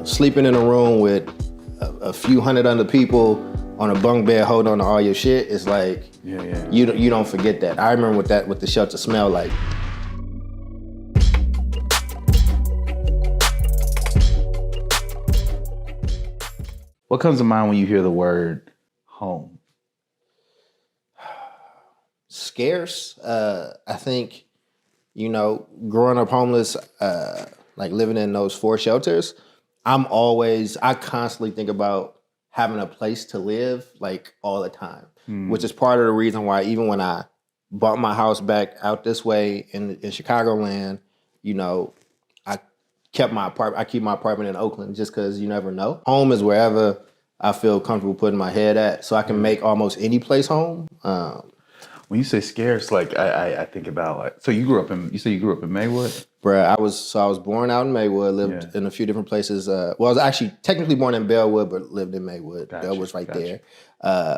sleeping in a room with a few hundred other people on a bunk bed holding on to all your shit, it's like, you don't forget that. I remember what the shelter smelled like. What comes to mind when you hear the word home? Scarce. I think, growing up homeless, like living in those 4 shelters, I constantly think about having a place to live like all the time, which is part of the reason why even when I bought my house back out this way in Chicagoland, I keep my apartment in Oakland just because you never know. Home is wherever I feel comfortable putting my head at, so I can make almost any place home. When you say scarce, like I think about so you say you grew up in Maywood? Bruh, I was born out in Maywood, lived in a few different places. I was actually technically born in Bellwood, but lived in Maywood. Bellwood's right there.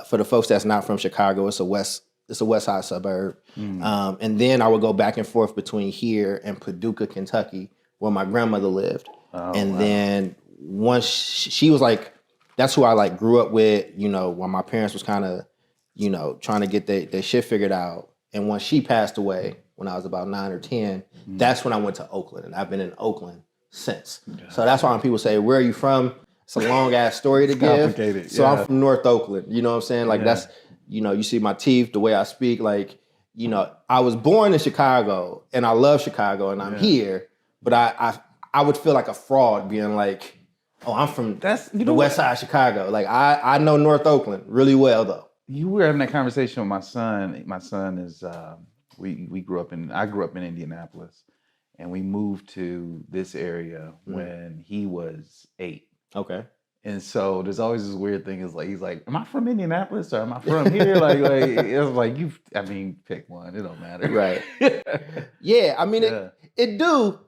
For the folks that's not from Chicago, it's a west side suburb. And then I would go back and forth between here and Paducah, Kentucky, where my grandmother lived. Then once she was like, that's who I like grew up with, while my parents was kind of, trying to get their shit figured out. And once she passed away, when I was about 9 or 10, that's when I went to Oakland, and I've been in Oakland since. So that's why when people say, "Where are you from?" It's a long ass story to give. So I'm from North Oakland. You know what I'm saying? Like that's, you see my teeth, the way I speak. Like, I was born in Chicago, and I love Chicago, and I'm here. But I would feel like a fraud being like, "Oh, I'm from the West Side of Chicago." Like I know North Oakland really well though. You were having that conversation with my son. My son is. I grew up in Indianapolis, and we moved to this area when he was 8. Okay. And so there's always this weird thing is like, he's like, am I from Indianapolis or am I from here? like it's like, pick one. It don't matter. Right. Yeah. I mean, it don't,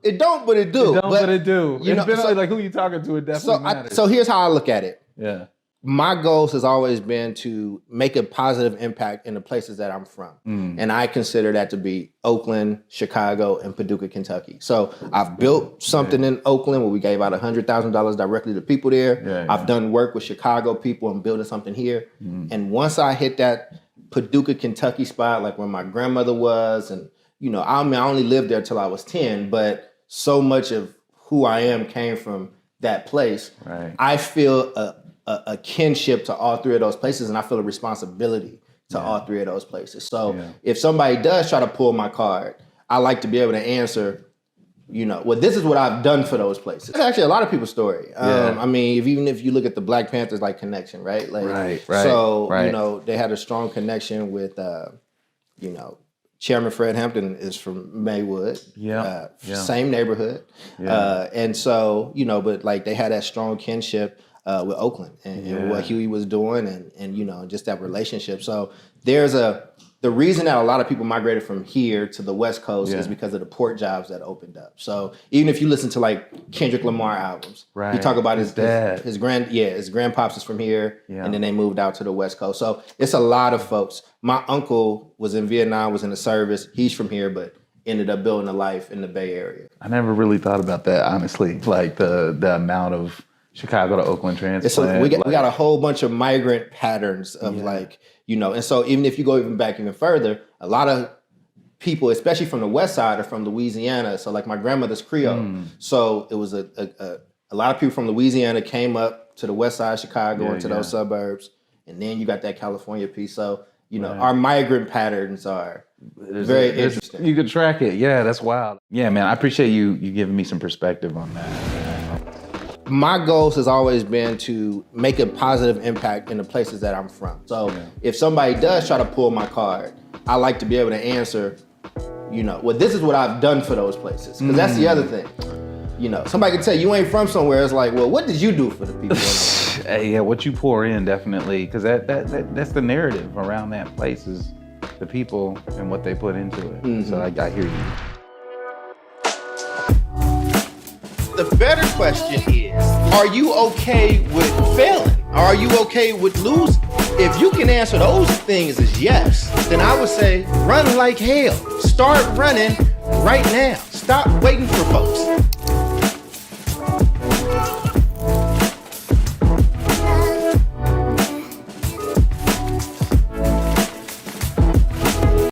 but it do. It don't, but it do. Like who you talking to, it definitely matters. So here's how I look at it. Yeah. My goals has always been to make a positive impact in the places that I'm from. And I consider that to be Oakland, Chicago, and Paducah, Kentucky. So I've built something in Oakland where we gave out $100,000 directly to people there. I've done work with Chicago people and building something here. And once I hit that Paducah, Kentucky spot, like where my grandmother was, and I only lived there till I was 10, but so much of who I am came from that place. Right. I feel a kinship to all 3 of those places, and I feel a responsibility to all 3 of those places. So if somebody does try to pull my card, I like to be able to answer, well, this is what I've done for those places. It's actually a lot of people's story. I mean, even if you look at the Black Panthers like connection, right? Like, right. So, they had a strong connection with, Chairman Fred Hampton is from Maywood. Same neighborhood. And so, but like they had that strong kinship with Oakland and what Huey was doing and just that relationship. So there's the reason that a lot of people migrated from here to the West Coast is because of the port jobs that opened up. So even if you listen to like Kendrick Lamar albums, he talk about his dad, his grandpops is from here, and then they moved out to the West Coast. So it's a lot of folks. My uncle was in Vietnam, was in the service. He's from here, but ended up building a life in the Bay Area. I never really thought about that, honestly. Like the amount of Chicago to Oakland transplant. We got a whole bunch of migrant patterns of and so even if you go back even further, a lot of people, especially from the West Side, are from Louisiana. So like my grandmother's Creole. So it was a lot of people from Louisiana came up to the West Side of Chicago into those suburbs, and then you got that California piece. So our migrant patterns are very interesting. You could track it. Yeah, that's wild. Yeah, man, I appreciate you giving me some perspective on that. My goals has always been to make a positive impact in the places that I'm from. So if somebody does try to pull my card, I like to be able to answer, well, this is what I've done for those places. Because that's the other thing. Somebody can tell you ain't from somewhere. It's like, well, what did you do for the people? What you pour in, definitely. Because that's the narrative around that place is the people and what they put into it. So I hear you. The better question is, are you okay with failing? Are you okay with losing? If you can answer those things as yes, then I would say run like hell. Start running right now. Stop waiting for folks.